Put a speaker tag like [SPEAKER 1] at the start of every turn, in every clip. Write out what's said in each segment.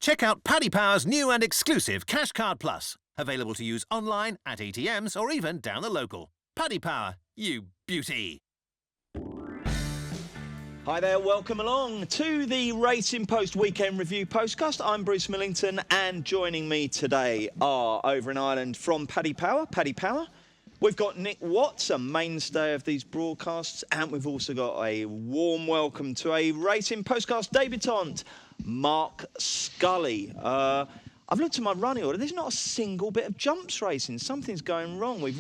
[SPEAKER 1] Check out Paddy Power's new and exclusive Cash Card Plus. Available to use online, at ATMs, or even down the local. Paddy Power, you beauty.
[SPEAKER 2] Hi there, welcome along to the Racing Post Weekend Review Postcast. I'm Bruce Millington, and joining me today are over in Ireland from Paddy Power. We've got Nick Watts, a mainstay of these broadcasts, and we've also got a warm welcome to a Racing Postcast debutante, Mark Scully. I've looked at my running order. There's not a single bit of jumps racing. Something's going wrong. We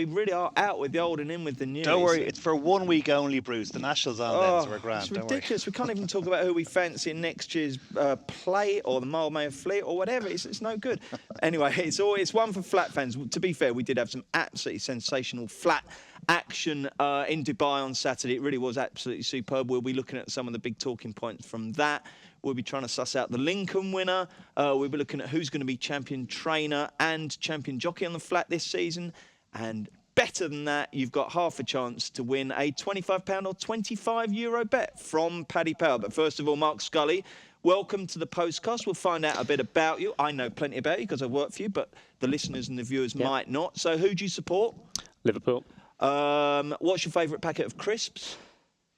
[SPEAKER 2] really are out with the old and in with the new.
[SPEAKER 3] Don't worry, it's for 1 week only, Bruce. The Nationals on then, so we're grand.
[SPEAKER 2] It's ridiculous. We can't even talk about who we fancy in next year's play or the Mile Mayo Fleet or whatever. It's no good. Anyway, it's one for flat fans. To be fair, we did have some absolutely sensational flat action in Dubai on Saturday. It really was absolutely superb. We'll be looking at some of the big talking points from that. We'll be trying to suss out the Lincoln winner. We'll be looking at who's going to be champion trainer and champion jockey on the flat this season. And better than that, you've got half a chance to win a £25 or €25 bet from Paddy Power. But first of all, Mark Scully, welcome to the Postcast. We'll find out a bit about you. I know plenty about you because I work for you, but the listeners and the viewers might not. So who do you support?
[SPEAKER 4] Liverpool.
[SPEAKER 2] What's your favourite packet of crisps?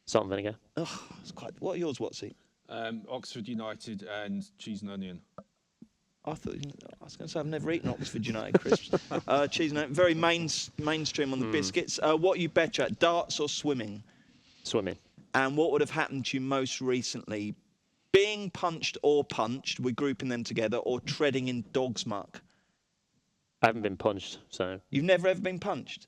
[SPEAKER 4] Salt and vinegar.
[SPEAKER 2] Oh, it's quite. What are yours, Watsy?
[SPEAKER 5] Oxford United and cheese and onion.
[SPEAKER 2] I was going to say I've never eaten Oxford United crisps. Cheese and onion, very mainstream on the biscuits. What are you better at, darts or swimming?
[SPEAKER 4] Swimming.
[SPEAKER 2] And what would have happened to you most recently? Being punched or punched, we're grouping them together, or treading in dog's muck?
[SPEAKER 4] I haven't been punched, so...
[SPEAKER 2] You've never ever been punched?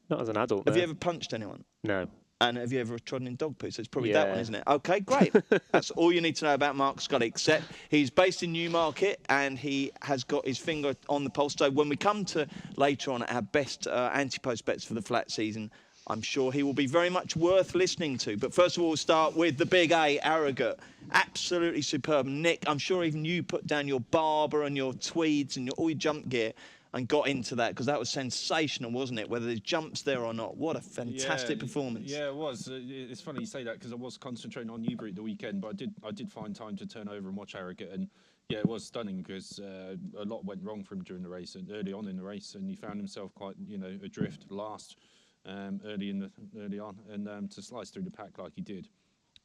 [SPEAKER 4] Not as an adult,
[SPEAKER 2] Have
[SPEAKER 4] no.
[SPEAKER 2] you ever punched anyone?
[SPEAKER 4] No.
[SPEAKER 2] And have you ever trodden in dog poo? So it's probably that one, isn't it? Okay, great. That's all you need to know about Mark Scully, except he's based in Newmarket and he has got his finger on the pulse. So when we come to later on our best anti-post bets for the flat season, I'm sure he will be very much worth listening to. But first of all, we'll start with the big A, Arrogate. Absolutely superb. Nick, I'm sure even you put down your Barber and your tweeds and all your jump gear and got into that, because that was sensational, wasn't it? Whether there's jumps there or not. What a fantastic performance.
[SPEAKER 5] Yeah, it was. It's funny you say that, because I was concentrating on Newbury at the weekend, but I did find time to turn over and watch Arrogate, and yeah, it was stunning, because a lot went wrong for him during the race and early on in the race, and he found himself quite, adrift last early on, and to slice through the pack like he did.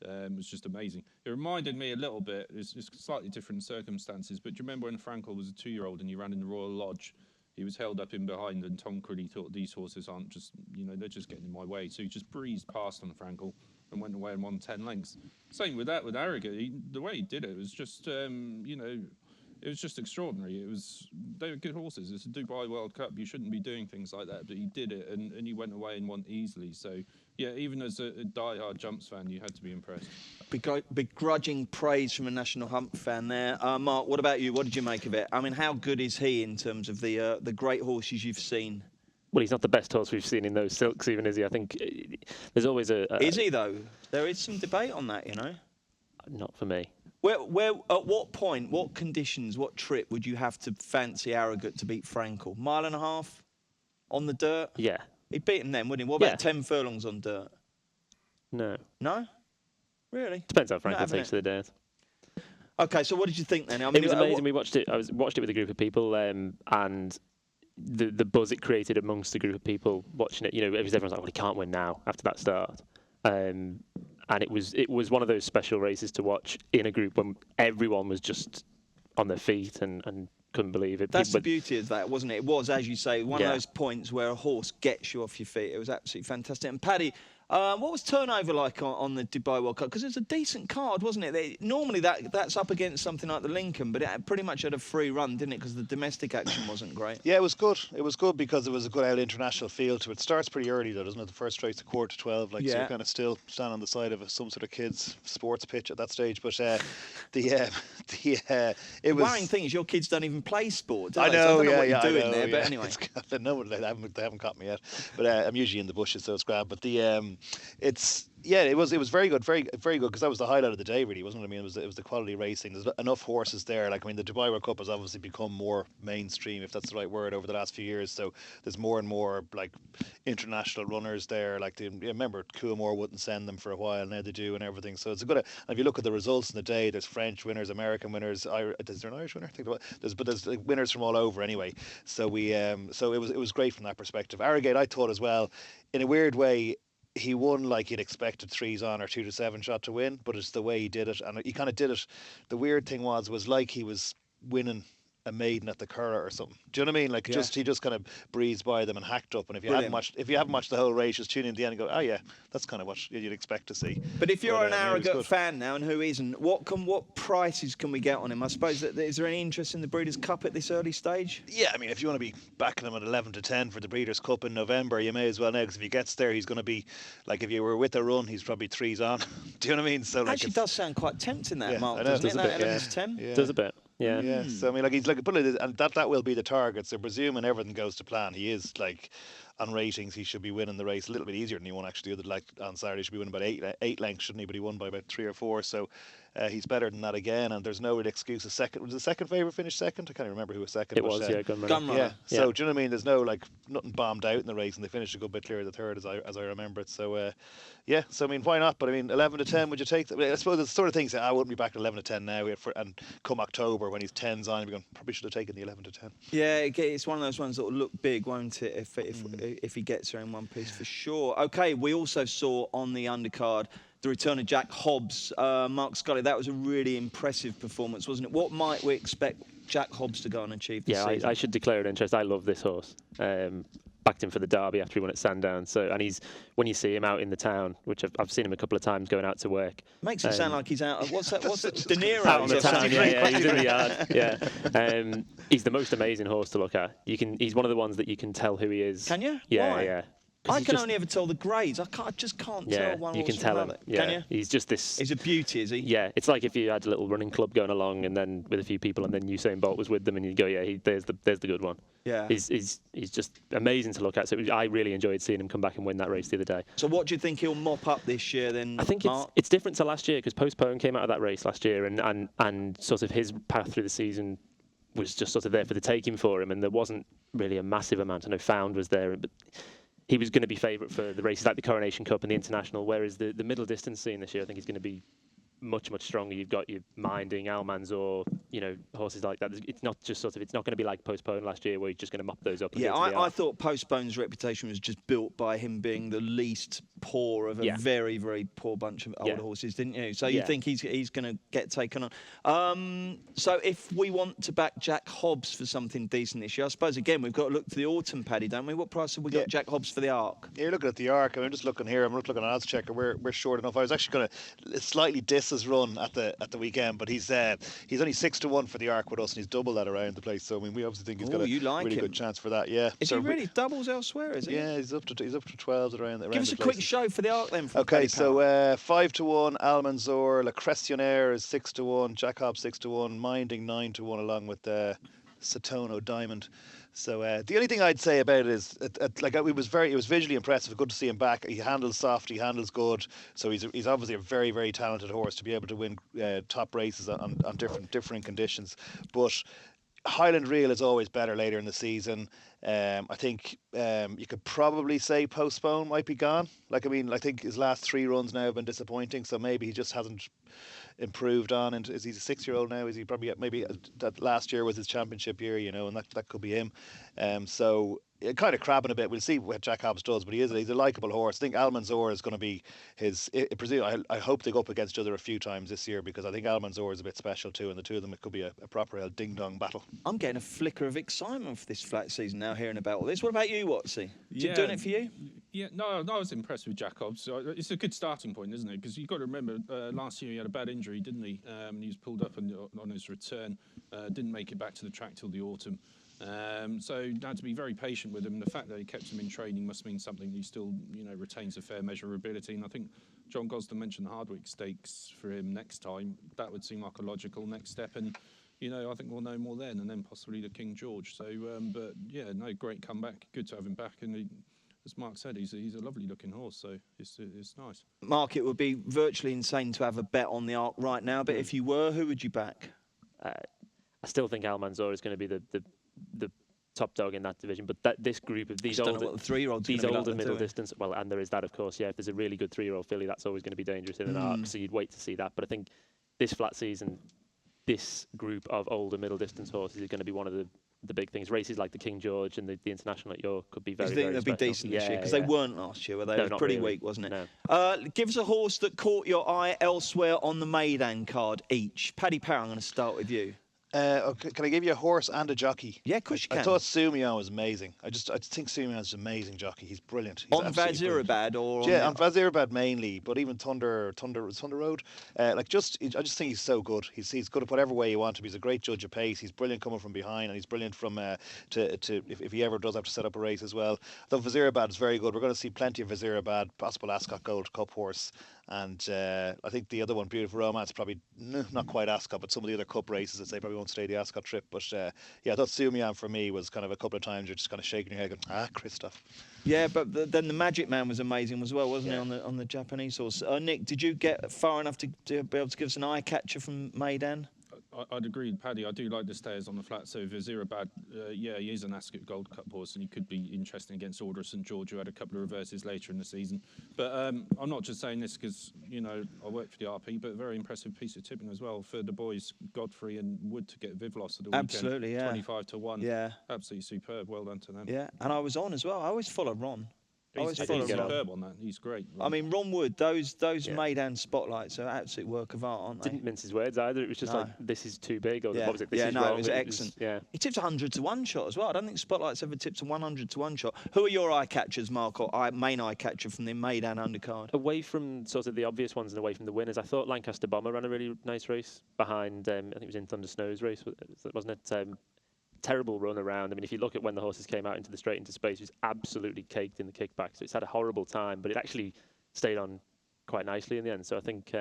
[SPEAKER 5] Was just amazing. It reminded me a little bit, it's slightly different circumstances, but do you remember when Frankel was a 2-year-old and he ran in the Royal Lodge? He was held up in behind, and Tom Crilly thought these horses aren't just, they're just getting in my way. So he just breezed past on Frankel and went away and won 10 lengths. Same with that, with Arrogate. The way he did it was just, it was just extraordinary. They were good horses. It's a Dubai World Cup. You shouldn't be doing things like that, but he did it, and he went away and won easily. So, yeah, even as a die-hard jumps fan, you had to be impressed.
[SPEAKER 2] Begrudging praise from a National Hump fan there. Mark, what about you? What did you make of it? I mean, how good is he in terms of the great horses you've seen?
[SPEAKER 4] Well, he's not the best horse we've seen in those silks, even, is he? I think there's always
[SPEAKER 2] Is he, though? There is some debate on that,
[SPEAKER 4] Not for me.
[SPEAKER 2] Where, at what point, what conditions, what trip would you have to fancy Arrogate to beat Frankel? 1.5 miles on the dirt?
[SPEAKER 4] Yeah.
[SPEAKER 2] He'd beat him then, wouldn't he? What about 10 furlongs on dirt?
[SPEAKER 4] No.
[SPEAKER 2] No? Really?
[SPEAKER 4] Depends how Frankel takes to the dirt.
[SPEAKER 2] Okay, so what did you think then? I mean,
[SPEAKER 4] it was amazing. We watched it. I watched it with a group of people, and the buzz it created amongst the group of people watching it. Everyone's like, "Well, he can't win now." After that start, and it was one of those special races to watch in a group when everyone was just on their feet and couldn't believe it.
[SPEAKER 2] That's the beauty of that, wasn't it? It was, as you say, one of those points where a horse gets you off your feet. It was absolutely fantastic. And Paddy, what was turnover like on the Dubai World Cup? Because it was a decent card, wasn't it? Normally that's up against something like the Lincoln, but it pretty much had a free run, didn't it? Because the domestic action wasn't great.
[SPEAKER 3] Yeah, it was good. It was good because it was a good out international feel to it. It starts pretty early, though, doesn't it? The first race, 11:45, so you kind of still stand on the side of some sort of kids' sports pitch at that stage. But it was...
[SPEAKER 2] The worrying thing is your kids don't even play sport, do they?
[SPEAKER 3] I know,
[SPEAKER 2] so I don't know what
[SPEAKER 3] yeah,
[SPEAKER 2] you're doing
[SPEAKER 3] I know,
[SPEAKER 2] there,
[SPEAKER 3] yeah.
[SPEAKER 2] but anyway.
[SPEAKER 3] No, they haven't caught me yet. But I'm usually in the bushes, so it's grand. But it was very good, very very good, because that was the highlight of the day, really, wasn't it? I mean, it was the quality racing. There's enough horses there. Like, I mean, the Dubai World Cup has obviously become more mainstream, if that's the right word, over the last few years. So there's more and more like international runners there. Like, remember, Coolmore wouldn't send them for a while, now they do, and everything. So it's a good. And if you look at the results in the day, there's French winners, American winners. Is there an Irish winner? I think there's winners from all over anyway. So it was great from that perspective. Arrogate, I thought as well, in a weird way, he won like you'd expected 3s on or 2 to 7 shot to win, but it's the way he did it, and he kind of did it. The weird thing was like he was winning a maiden at the Curragh or something. Do you know what I mean? Like, he just kind of breezed by them and hacked up. And if you haven't watched the whole race, just tune in at the end and go, oh yeah, that's kind of what you'd expect to see.
[SPEAKER 2] But if you're an Arrogate fan now, and who isn't, what prices can we get on him? I suppose is there any interest in the Breeders' Cup at this early stage?
[SPEAKER 3] Yeah, I mean, if you want to be backing him at 11 to 10 for the Breeders' Cup in November, you may as well now, because if he gets there, he's going to be like, if you were with a run, he's probably 3s on. Do you know what I mean? So
[SPEAKER 2] actually, does sound quite tempting, that Mark, doesn't it? That 11 to 10
[SPEAKER 4] does a bit. Yeah.
[SPEAKER 3] Yeah. So I mean, like, he's like, and that will be the target. So presuming everything goes to plan, he is like, on ratings, he should be winning the race a little bit easier than he won actually. Like on Saturday, he should be winning about eight lengths, shouldn't he? But he won by about 3 or 4. So he's better than that again. And there's no real excuse. Was the second favourite finish second? I can't remember who was second.
[SPEAKER 4] It was Gunrunner.
[SPEAKER 2] Gunrunner.
[SPEAKER 3] Yeah. So do you know what I mean? There's no nothing bombed out in the race, and they finished a good bit clear of the third, as I remember it. So so I mean, why not? But I mean, 11 to 10, would you take that? I suppose it's the sort of things that I wouldn't be back at 11 to 10 now, and come October when he's 10s on, you're going, probably should have taken the 11 to 10.
[SPEAKER 2] Yeah, it's one of those ones that will look big, won't it? If he gets there in one piece, for sure. Okay, we also saw on the undercard the return of Jack Hobbs. Mark Scully, that was a really impressive performance, wasn't it? What might we expect Jack Hobbs to go and achieve this season?
[SPEAKER 4] I should declare an interest. I love this horse. Backed him for the Derby after he won at Sandown. So, and when you see him out in the town, which I've seen him a couple of times going out to work.
[SPEAKER 2] Makes it sound like he's out. What's that? De Niro
[SPEAKER 4] out in the town. Yeah, he's in the yard. Yeah, he's the most amazing horse to look at. He's one of the ones that you can tell who he is.
[SPEAKER 2] Can you?
[SPEAKER 4] Yeah,
[SPEAKER 2] Why?
[SPEAKER 4] yeah.
[SPEAKER 2] I can only ever tell the grades. I just can't tell one
[SPEAKER 4] you
[SPEAKER 2] horse
[SPEAKER 4] can tell
[SPEAKER 2] from
[SPEAKER 4] him.
[SPEAKER 2] another.
[SPEAKER 4] Yeah,
[SPEAKER 2] Can you?
[SPEAKER 4] he's just this.
[SPEAKER 2] He's a beauty, is he?
[SPEAKER 4] Yeah, it's like if you had a little running club going along, and then with a few people, and then Usain Bolt was with them, and you go, there's the good one.
[SPEAKER 2] Yeah.
[SPEAKER 4] He's just amazing to look at. So I really enjoyed seeing him come back and win that race the other day.
[SPEAKER 2] So what do you think he'll mop up this year then?
[SPEAKER 4] I think
[SPEAKER 2] Mark?
[SPEAKER 4] it's different to last year, because Postpone came out of that race last year, and sort of his path through the season was just sort of there for the taking for him, and there wasn't really a massive amount. I know Found was there, but he was going to be favourite for the races like the Coronation Cup and the International, whereas the middle distance scene this year, I think, is going to be much stronger. You've got your Minding, Almanzor, horses like that. It's not going to be like Postpone last year, where you're just going to mop those up.
[SPEAKER 2] Yeah, I thought Postpone's reputation was just built by him being the least poor of a very, very poor bunch of older horses, didn't you? So you think he's going to get taken on. So if we want to back Jack Hobbs for something decent this year, I suppose, again, we've got to look to the autumn, Paddy, don't we? What price have we got Jack Hobbs for the Arc?
[SPEAKER 3] Yeah, you're looking at the Arc. I'm just looking here. I'm looking at odds checker. We're short enough. I was actually going to slightly diss his run at the weekend, but he's only 6 to 1 for the Arc with us, and he's double that around the place. So I mean, we obviously think he's got a really good chance for that. Yeah.
[SPEAKER 2] Is he really doubles elsewhere? Is he?
[SPEAKER 3] Yeah, he's up to 12s around.
[SPEAKER 2] Give us a quick show for the Arc then.
[SPEAKER 3] Okay, so 5 to 1, Almanzor, Le Questionnaire is 6 to 1, Jack Hobbs 6 to 1, Minding 9 to 1, along with Satono Diamond. So the only thing I'd say about it is, it was visually impressive. Good to see him back. He handles soft. He handles good. So he's obviously a very, very talented horse to be able to win top races on different conditions. But Highland Reel is always better later in the season. I think you could probably say Postpone might be gone. I think his last 3 runs now have been disappointing. So maybe he just hasn't improved on. And is he a 6-year-old now? Is he probably maybe that last year was his championship year? And that could be him. So kind of crabbing a bit. We'll see what Jack Hobbs does, but he's a likeable horse. I think Almanzor is going to be his. I hope they go up against each other a few times this year, because I think Almanzor is a bit special too, and the two of them, it could be a proper ding dong battle. I'm
[SPEAKER 2] getting a flicker of excitement for this flat season now, hearing about all this. What about you, Watsy? Doing it for you?
[SPEAKER 5] Yeah, no, I was impressed with Jack Hobbs. It's a good starting point, isn't it? Because you've got to remember, last year he had a bad injury, didn't he? He was pulled up on his return, didn't make it back to the track till the autumn. So had to be very patient with him. The fact that he kept him in training must mean something. He still, retains a fair measure of ability. And I think John Gosden mentioned the Hardwick Stakes for him next time. That would seem like a logical next step. And I think we'll know more then, and then possibly the King George. So, but yeah, no, great comeback. Good to have him back. And as Mark said, he's a lovely looking horse, so it's nice.
[SPEAKER 2] Mark, it would be virtually insane to have a bet on the Arc right now, but if you were, who would you back?
[SPEAKER 4] I still think Al Mansour is going to be the top dog in that division, but this group of these older, middle distance, well, and there is that, of course, yeah. If there's a really good 3-year-old filly, that's always going to be dangerous in an Arc, so you'd wait to see that. But I think this flat season, this group of older middle distance horses is going to be one of the big things. Races like the King George and the International at York could be very, very
[SPEAKER 2] they'll be decent this year? Because they weren't last year, were they?
[SPEAKER 4] No,
[SPEAKER 2] it was pretty
[SPEAKER 4] really.
[SPEAKER 2] weak, wasn't it?
[SPEAKER 4] No.
[SPEAKER 2] Give us a horse that caught your eye elsewhere on the Maidan card each. Paddy Power, I'm going to start with you.
[SPEAKER 3] Okay, can I give you a horse and a jockey?
[SPEAKER 2] Yeah, of course you can.
[SPEAKER 3] I thought Sumion was amazing. I just think Sumion's an amazing jockey. He's brilliant. He's
[SPEAKER 2] on Vazirabad or
[SPEAKER 3] on Vazirabad mainly, but even Thunder Road. I just think he's so good. He's good at whatever way you want him. He's a great judge of pace. He's brilliant coming from behind, and he's brilliant from if he ever does have to set up a race as well. Though Vazirabad is very good. We're going to see plenty of Vazirabad, possible Ascot Gold Cup horse. And I think the other one, Beautiful Romance, probably not quite Ascot, but some of the other cup races, I'd say probably won't stay the Ascot trip. But I thought Sumion for me was kind of a couple of times you're just kind of shaking your head going, Christoph.
[SPEAKER 2] Yeah, but then the Magic Man was amazing as well, wasn't he, on the Japanese horse? Nick, did you get far enough to be able to give us an eye catcher from Maidan?
[SPEAKER 5] I'd agree with Paddy. I do like the stayers on the flat. So Vazirabad, he is an Ascot Gold Cup horse, and he could be interesting against Order of St George, who had a couple of reverses later in the season. But I'm not just saying this because I work for the RP, but a very impressive piece of tipping as well for the boys Godfrey and Wood to get Vivlos at the weekend.
[SPEAKER 2] Absolutely, yeah.
[SPEAKER 5] 25-1.
[SPEAKER 2] Yeah,
[SPEAKER 5] absolutely superb. Well done to them.
[SPEAKER 2] Yeah, and I was on as well. I always follow Ron.
[SPEAKER 5] He's superb on that. He's great.
[SPEAKER 2] Ron. I mean, Ron Wood, those Maidan spotlights are absolute work of art, aren't they?
[SPEAKER 4] Didn't mince his words either. It was just like, this is too big, or what was it? This is
[SPEAKER 2] wrong.
[SPEAKER 4] It
[SPEAKER 2] was excellent. He tipped 100 to 1 shot as well. I don't think Spotlight's ever tipped a 100 to 1 shot. Who are your eye catchers, Mark, or main eye catcher from the Maidan undercard?
[SPEAKER 4] Away from sort of the obvious ones and away from the winners, I thought Lancaster Bomber ran a really nice race behind, I think it was in Thunder Snow's race, wasn't it? Terrible run around. I mean, if you look at when the horses came out into the straight into space, it was absolutely caked in the kickback. So it's had a horrible time, but it actually stayed on quite nicely in the end. So I think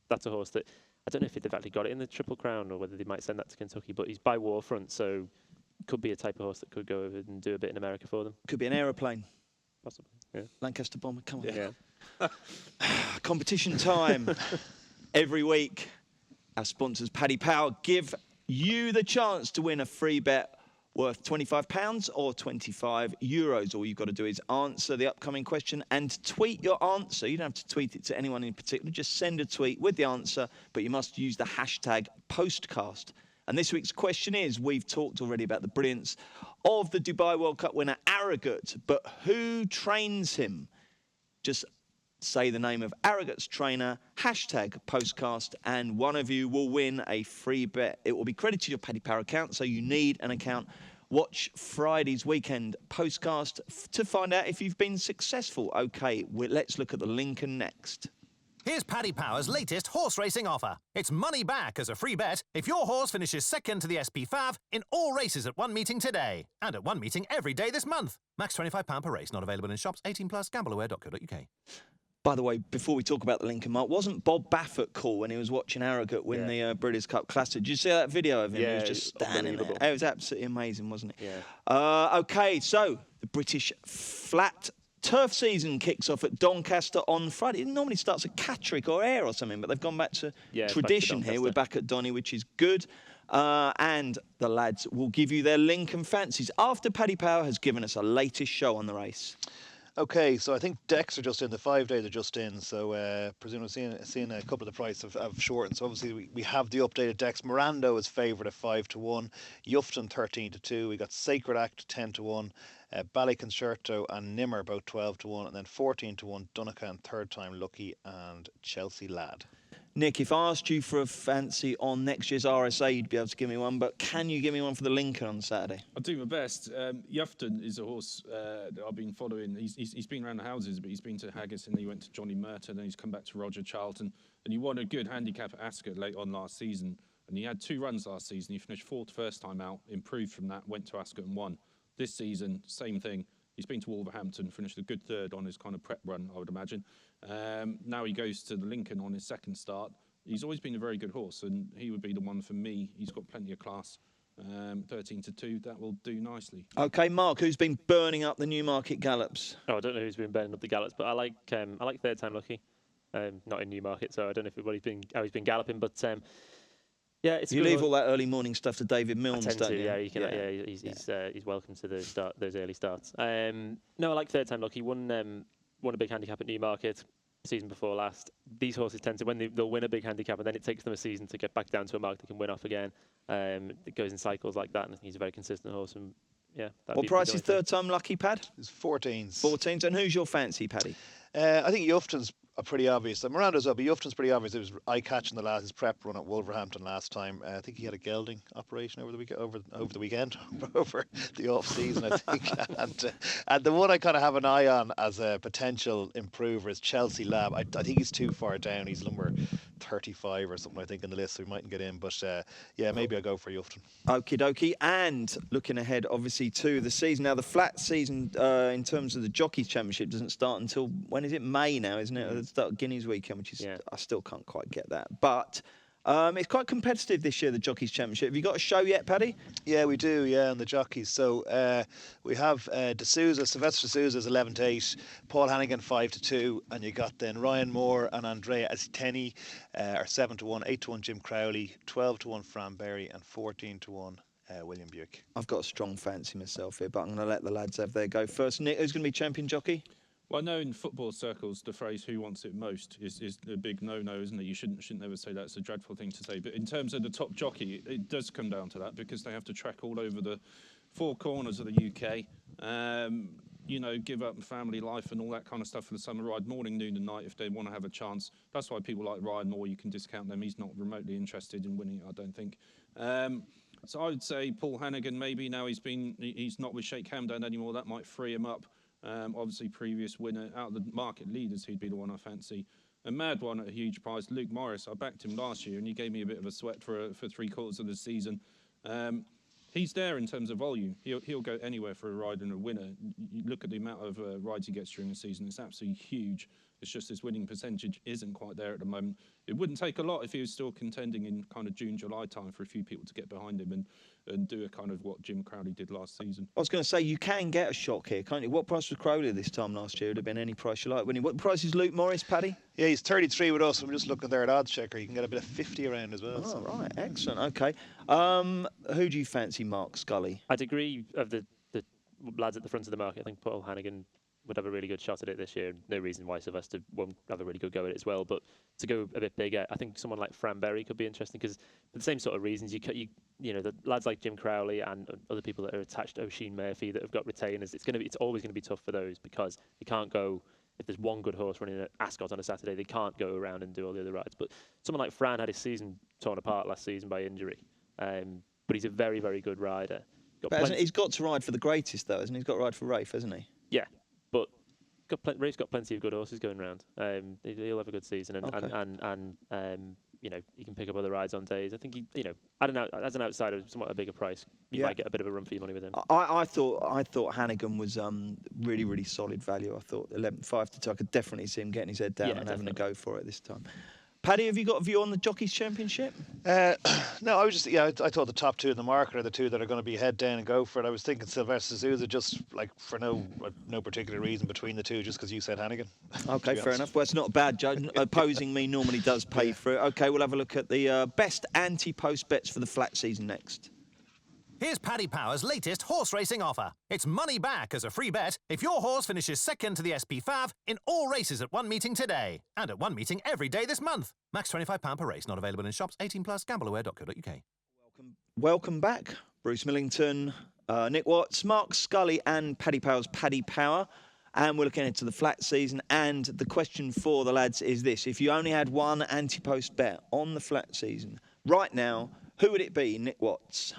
[SPEAKER 4] that's a horse that I don't know if they've actually got it in the Triple Crown or whether they might send that to Kentucky, but he's by Warfront, so could be a type of horse that could go over and do a bit in America for them.
[SPEAKER 2] Could be an aeroplane.
[SPEAKER 4] Possibly, yeah.
[SPEAKER 2] Lancaster Bomber, come on.
[SPEAKER 4] Yeah.
[SPEAKER 2] Competition time. Every week, our sponsors, Paddy Power, give you the chance to win a free bet worth £25 or €25. All you've got to do is answer the upcoming question and tweet your answer. You don't have to tweet it to anyone in particular. Just send a tweet with the answer, but you must use the hashtag Postcast. And this week's question is, we've talked already about the brilliance of the Dubai World Cup winner Arrogate, but who trains him? Just say the name of Arrogate's trainer, hashtag Postcast, and one of you will win a free bet. It will be credited to your Paddy Power account, so you need an account. Watch Friday's weekend Postcast to find out if you've been successful. OK, let's look at the Lincoln next.
[SPEAKER 1] Here's Paddy Power's latest horse racing offer. It's money back as a free bet if your horse finishes second to the SP5 in all races at one meeting today. And at one meeting every day this month. Max £25 per race, not available in shops. 18+, gambleaware.co.uk.
[SPEAKER 2] By the way, before we talk about the Lincoln, Mark, wasn't Bob Baffert cool when he was watching Arrogate win the British Cup Classic? Did you see that video of him?
[SPEAKER 4] Yeah,
[SPEAKER 2] he was just standing there. It was absolutely amazing, wasn't it?
[SPEAKER 4] Yeah.
[SPEAKER 2] OK, so the British flat turf season kicks off at Doncaster on Friday. It normally starts at Catterick or Ayr or something, but they've gone back to tradition here. We're back at Donny, which is good. And the lads will give you their Lincoln fancies after Paddy Power has given us a latest show on the race.
[SPEAKER 3] Okay, so I think decks are just in, the 5 days are just in, so presumably seeing a couple of the price have shortened. So obviously we have the updated decks. Mirando is favourite at 5-1, Yufton 13-2, we got Sacred Act 10-1, Ballyconcerto and Nimmer about 12-1, and then 14-1 Dunacan, Third Time Lucky and Chelsea Lad.
[SPEAKER 2] Nick, if I asked you for a fancy on next year's RSA, you'd be able to give me one, but can you give me one for the Lincoln on Saturday?
[SPEAKER 5] I'll do my best. Yufton is a horse that I've been following. He's been around the houses, but he's been to Haggis and then he went to Johnny Merton, then he's come back to Roger Charlton, and he won a good handicap at Ascot late on last season, and he had 2 runs last season. He finished 4th first time out, improved from that, went to Ascot and won. This season, same thing. He's been to Wolverhampton, finished a good 3rd on his kind of prep run, I would imagine. Now he goes to the Lincoln on his 2nd start. He's always been a very good horse, and he would be the one for me. He's got plenty of class. 13-2. That will do nicely.
[SPEAKER 2] Okay, Mark, who's been burning up the Newmarket Gallops?
[SPEAKER 4] Oh, I don't know who's been burning up the Gallops, but I like Third Time Lucky. Not in Newmarket, so I don't know how he's been galloping, but yeah, it's
[SPEAKER 2] You leave all that early morning stuff to David Milnes, don't you?
[SPEAKER 4] Yeah, he's welcome to those early starts. No, I like Third Time Lucky. Won a big handicap at Newmarket season before last. These horses tend to they'll win a big handicap, and then it takes them a season to get back down to a mark they can win off again. It goes in cycles like that, and I think he's a very consistent horse. And yeah,
[SPEAKER 2] what price is Third Time Lucky, Pad?
[SPEAKER 3] It's 14s.
[SPEAKER 2] 14s, and who's your fancy, Paddy?
[SPEAKER 3] I think Yufton's pretty obvious. Miranda as well, but Yufton's pretty obvious. It was eye-catching his prep run at Wolverhampton last time. I think he had a gelding operation over the weekend, over the off-season, I think. And the one I kind of have an eye on as a potential improver is Chelsea Lab. I think he's too far down. He's number 35 or something, I think, in the list, so he mightn't get in. But yeah, maybe I'll go for Yufton. Okie
[SPEAKER 2] dokie. And looking ahead, obviously, to the season. Now, the flat season in terms of the Jockeys Championship doesn't start until, when is it? May now, isn't it? It's start Guineas weekend, which is, I still can't quite get that. But it's quite competitive this year, the Jockeys Championship. Have you got a show yet, Paddy?
[SPEAKER 3] Yeah, we do, on the jockeys. So we have D'Souza, Sylvester D'Souza is 11-8, Paul Hannigan 5-2, and you got then Ryan Moore and Andrea Aziteni are 7-1, 8-1 Jim Crowley, 12-1 Fran Berry, and 14-1 William Buick.
[SPEAKER 2] I've got a strong fancy myself here, but I'm going to let the lads have their go first. Nick, who's going to be champion jockey?
[SPEAKER 5] Well, I know in football circles, the phrase "who wants it most" is a big no-no, isn't it? You shouldn't ever say that. It's a dreadful thing to say. But in terms of the top jockey, it does come down to that, because they have to trek all over the four corners of the UK. Give up family life and all that kind of stuff for the summer ride, morning, noon and night, if they want to have a chance. That's why people like Ryan Moore, you can discount them. He's not remotely interested in winning, I don't think. So I would say Paul Hannigan, maybe now he's not with Sheikh Hamdan anymore, that might free him up. Obviously, previous winner, out of the market leaders, he'd be the one I fancy. A mad one at a huge price, Luke Morris. I backed him last year, and he gave me a bit of a sweat for 3 quarters of the season. He's there in terms of volume. He'll go anywhere for a ride and a winner. You look at the amount of rides he gets during the season; it's absolutely huge. It's just his winning percentage isn't quite there at the moment. It wouldn't take a lot if he was still contending in kind of June, July time for a few people to get behind him and do a kind of what Jim Crowley did last season.
[SPEAKER 2] I was going to say, you can get a shock here, can't you? What price was Crowley this time last year? It would have been any price you like. What price is Luke Morris, Paddy?
[SPEAKER 3] Yeah, he's 33 with us. I'm just looking there at Odds Checker. You can get a bit of 50 around as well.
[SPEAKER 2] Oh, so. Right. Excellent. Okay. Who do you fancy, Mark Scully?
[SPEAKER 4] I'd agree of the lads at the front of the market. I think Paul Hannigan would have a really good shot at it this year. No reason why Sylvester won't have a really good go at it as well. But to go a bit bigger, I think someone like Fran Berry could be interesting, because for the same sort of reasons, the lads like Jim Crowley and other people that are attached to O'Sheen Murphy that have got retainers, it's always going to be tough for those, because they can't go. If there's one good horse running at Ascot on a Saturday, they can't go around and do all the other rides. But someone like Fran had his season torn apart last season by injury, but he's a very, very good rider.
[SPEAKER 2] He's got to ride for the greatest, though, hasn't he? He's got to ride for Rafe, hasn't he?
[SPEAKER 4] Yeah, but Rafe's got plenty of good horses going around. He'll have a good season, and he can pick up other rides on days. I think as an outsider, somewhat a bigger price, you might get a bit of a run for your money with him.
[SPEAKER 2] I thought Hannigan was really, really solid value. I thought 11-5-2. I could definitely see him getting his head down and having a go for it this time. Paddy, have you got a view on the Jockeys Championship?
[SPEAKER 3] No, I was just, I thought the top 2 in the market are the 2 that are going to be head down and go for it. I was thinking Sylvester D'Souza, just like for no particular reason between the 2, just because you said Hannigan.
[SPEAKER 2] Okay, fair enough. Well, it's not a bad judge. Opposing me normally does pay for it. Okay, we'll have a look at the best anti-post bets for the flat season next.
[SPEAKER 1] Here's Paddy Power's latest horse racing offer. It's money back as a free bet if your horse finishes second to the SP Fav in all races at one meeting today. And at one meeting every day this month. Max £25 per race, not available in shops. 18+, gambleaware.co.uk.
[SPEAKER 2] Welcome back. Bruce Millington, Nick Watts, Mark Scully and Paddy Power's Paddy Power. And we're looking into the flat season. And the question for the lads is this. If you only had one anti-post bet on the flat season right now, who would it be, Nick Watts?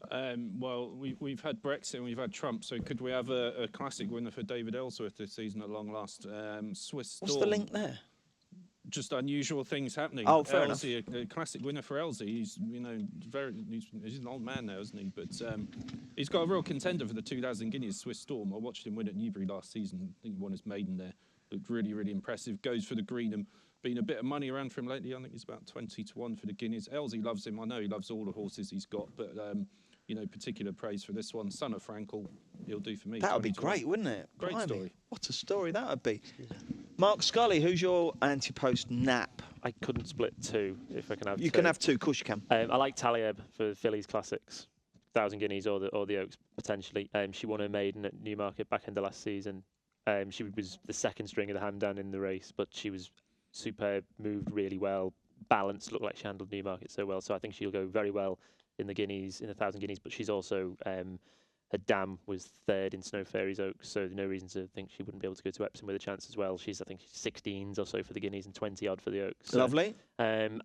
[SPEAKER 5] Well, we've had Brexit and we've had Trump, so could we have a classic winner for David Ellsworth this season at long last? Swiss Storm.
[SPEAKER 2] What's the link there?
[SPEAKER 5] Just unusual things happening.
[SPEAKER 2] Oh, fair enough.
[SPEAKER 5] A classic winner for Elsie. He's he's an old man now, isn't he? But he's got a real contender for the 2000 Guineas, Swiss Storm. I watched him win at Newbury last season. I think he won his maiden there. Looked really, really impressive. Goes for the green and been a bit of money around for him lately. I think he's about 20-1 for the Guineas. Elsie loves him. I know he loves all the horses he's got, but particular praise for this one. Son of Frankel, he'll do for me.
[SPEAKER 2] That would be
[SPEAKER 5] 2020.
[SPEAKER 2] great, wouldn't it?
[SPEAKER 5] Great story.
[SPEAKER 2] What a story that would be. Mark Scully, who's your anti-post nap?
[SPEAKER 4] I couldn't split two if I can have two.
[SPEAKER 2] You can have two, of course you can.
[SPEAKER 4] I like Talib for Phillies Classics, 1,000 Guineas or the Oaks potentially. She won her maiden at Newmarket back end of last season. She was the second string of the Hamdan in the race, but she was superb, moved really well, balanced, looked like she handled Newmarket so well. So I think she'll go very well in the Guineas, in the 1,000 Guineas. But she's also her dam was third in Snow Fairies Oaks, so there's no reason to think she wouldn't be able to go to Epsom with a chance as well. I think she's 16s or so for the Guineas and 20 odd for the Oaks. So,
[SPEAKER 2] Lovely.
[SPEAKER 4] And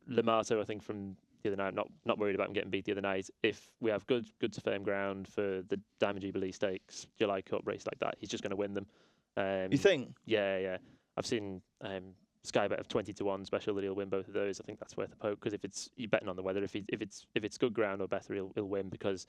[SPEAKER 4] Lamato, I think from the other night, not worried about him getting beat the other night. If we have good to firm ground for the Diamond Jubilee Stakes, July Cup race like that, he's just going to win them.
[SPEAKER 2] You think?
[SPEAKER 4] Yeah. I've seen Sky bet of 20-1 special that he'll win both of those. I think that's worth a poke because you're betting on the weather. If it's good ground or better, he'll win because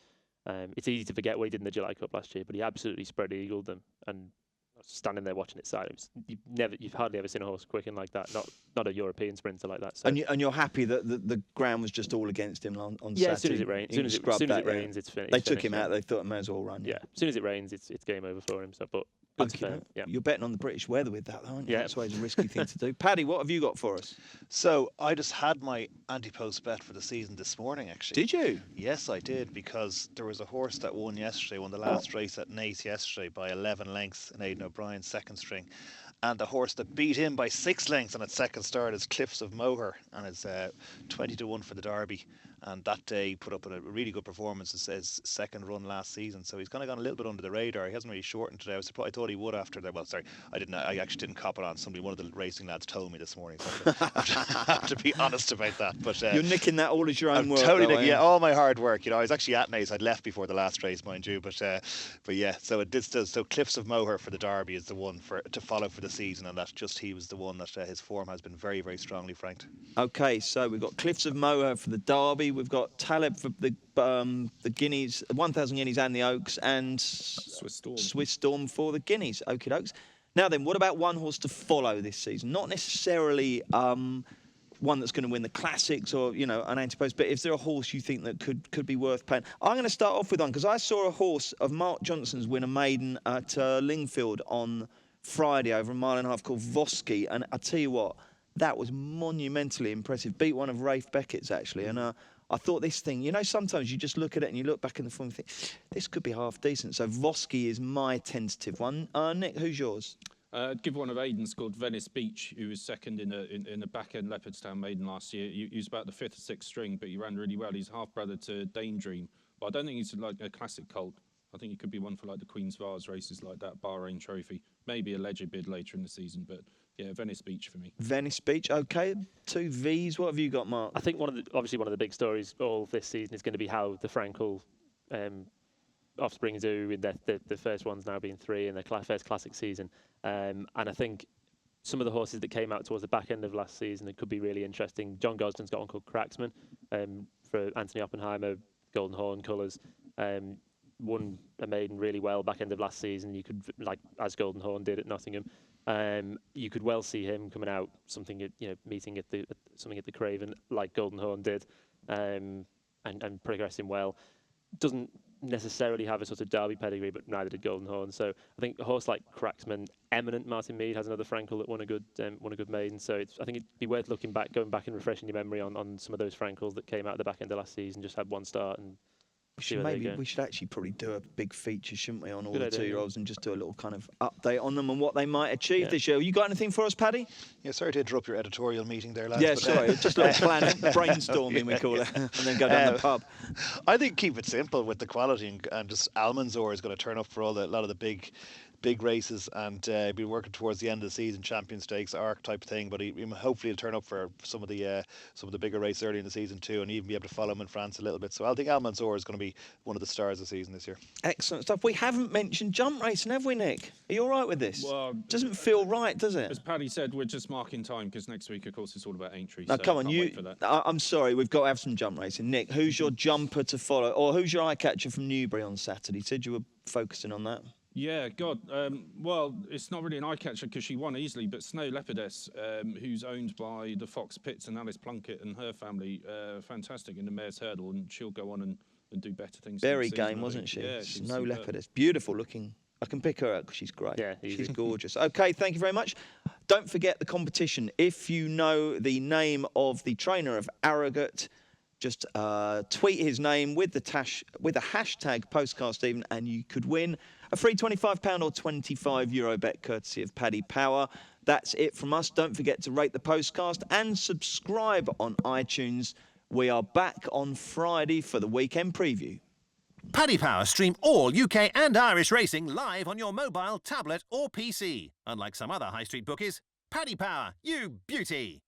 [SPEAKER 4] it's easy to forget what he did in the July Cup last year, but he absolutely spread eagled them. And I was standing there watching it side, you've hardly ever seen a horse quicken like that. Not a European sprinter like that. So.
[SPEAKER 2] And you're happy that the ground was just all against him on Saturday?
[SPEAKER 4] Yeah, as soon as it rains. As soon as it rains, it's finished.
[SPEAKER 2] They took him out. They thought it may as well run.
[SPEAKER 4] Yeah, as soon as it rains, it's game over for him. So, but.
[SPEAKER 2] Okay, you're betting on the British weather with that, aren't you?
[SPEAKER 4] Yeah.
[SPEAKER 2] That's always a risky thing to do. Paddy, what have you got for us?
[SPEAKER 3] So I just had my anti-post bet for the season this morning, actually.
[SPEAKER 2] Did you?
[SPEAKER 3] Yes, I did, because there was a horse that won the last race at Naas yesterday by 11 lengths in Aidan O'Brien's second string. And the horse that beat him by 6 lengths on its second start is Cliffs of Moher, and it's 20-1 for the Derby. And that day put up a really good performance as his second run last season. So he's kind of gone a little bit under the radar. He hasn't really shortened today. I thought he would after that. Well, sorry, I actually didn't cop it on. One of the racing lads told me this morning. So I have to be honest about that. But
[SPEAKER 2] you're nicking that all as your own work.
[SPEAKER 3] Totally, all my hard work. I was actually at Naas. I'd left before the last race, mind you. But yeah, so it did still. So Cliffs of Moher for the Derby is the one to follow for the season, and he was the one that his form has been very, very strongly franked.
[SPEAKER 2] Okay, so we've got Cliffs of Moher for the Derby. We've got Taleb for the Guineas, 1,000 Guineas and the Oaks, and Swiss Storm for the Guineas. Okie dokes. Now then, what about one horse to follow this season? Not necessarily one that's going to win the Classics or an anti-post, but is there a horse you think that could be worth paying? I'm going to start off with one because I saw a horse of Mark Johnson's win a maiden at Lingfield on Friday over a mile and a half called Vosky, and I tell you what, that was monumentally impressive. Beat one of Rafe Beckett's actually, and I thought this thing, sometimes you just look at it and you look back in the form and think, this could be half decent. So Vosky is my tentative one. Nick, who's yours?
[SPEAKER 5] I'd give one of Aiden's called Venice Beach, who was second in a back-end Leopardstown maiden last year. He was about the 5th or 6th string, but he ran really well. He's half-brother to Daydream. But I don't think he's like a classic colt. I think he could be one for like the Queen's Vase races like that, Bahrain Trophy. Maybe a Ledger bid later in the season, but yeah, Venice Beach for me. Venice
[SPEAKER 2] Beach, okay. 2 Vs. What have you got, Mark?
[SPEAKER 4] I think obviously one of the big stories all of this season is going to be how the Frankel offspring do in the first ones now being 3 in their first Classic season. And I think some of the horses that came out towards the back end of last season, it could be really interesting. John Gosden's got one called Cracksman for Anthony Oppenheimer, Golden Horn colours. Won a maiden really well back end of last season. You could, as Golden Horn did at Nottingham, you could well see him coming out meeting at something at the Craven like Golden Horn did, and progressing well. Doesn't necessarily have a sort of Derby pedigree, but neither did Golden Horn. So I think a horse like Cracksman, eminent Martin Mead has another Frankel that won a good maiden. So I think it'd be worth going back and refreshing your memory on some of those Frankels that came out at the back end of last season. Just had one start and.
[SPEAKER 2] We should actually probably do a big feature, shouldn't we, on all the 2-year-olds and just do a little kind of update on them and what they might achieve this year. You got anything for us, Paddy?
[SPEAKER 3] Yeah, sorry to interrupt your editorial meeting there, lads.
[SPEAKER 2] Yeah, sorry, just a little planning, brainstorming we call it, and then go down the pub.
[SPEAKER 3] I think keep it simple with the quality and just Almanzor is going to turn up for a lot of the big races and be working towards the end of the season, Champion Stakes, Arc type thing. But hopefully he'll turn up for some of the bigger races early in the season too, and even be able to follow him in France a little bit. So I think Almanzor is going to be one of the stars of the season this year.
[SPEAKER 2] Excellent stuff. We haven't mentioned jump racing, have we, Nick? Are you all right with this? Well, doesn't feel right, does it?
[SPEAKER 5] As Paddy said, we're just marking time because next week, of course, it's all about Aintree.
[SPEAKER 2] Now,
[SPEAKER 5] so
[SPEAKER 2] come on,
[SPEAKER 5] I'm
[SPEAKER 2] sorry, we've got to have some jump racing. Nick, who's your jumper to follow, or who's your eye catcher from Newbury on Saturday? You said you were focusing on that.
[SPEAKER 5] Yeah, God. Well, it's not really an eye catcher because she won easily, but Snow Leopardess, who's owned by the Fox Pitts and Alice Plunkett and her family, fantastic in the Mare's Hurdle, and she'll go on and do better things.
[SPEAKER 2] Very
[SPEAKER 5] next season,
[SPEAKER 2] game,
[SPEAKER 5] I
[SPEAKER 2] wasn't
[SPEAKER 5] think.
[SPEAKER 2] she?
[SPEAKER 5] Yeah, she's
[SPEAKER 2] Snow
[SPEAKER 5] superb.
[SPEAKER 2] leopardess, beautiful looking. I can pick her out because she's great.
[SPEAKER 4] Yeah, easy.
[SPEAKER 2] She's gorgeous. Okay, thank you very much. Don't forget the competition. If you know the name of the trainer of Arrogate, just tweet his name with the hashtag Postcast even, and you could win a free £25 or €25 bet courtesy of Paddy Power. That's it from us. Don't forget to rate the Postcast and subscribe on iTunes. We are back on Friday for the weekend preview.
[SPEAKER 1] Paddy Power stream all UK and Irish racing live on your mobile, tablet or PC. Unlike some other high street bookies, Paddy Power, you beauty!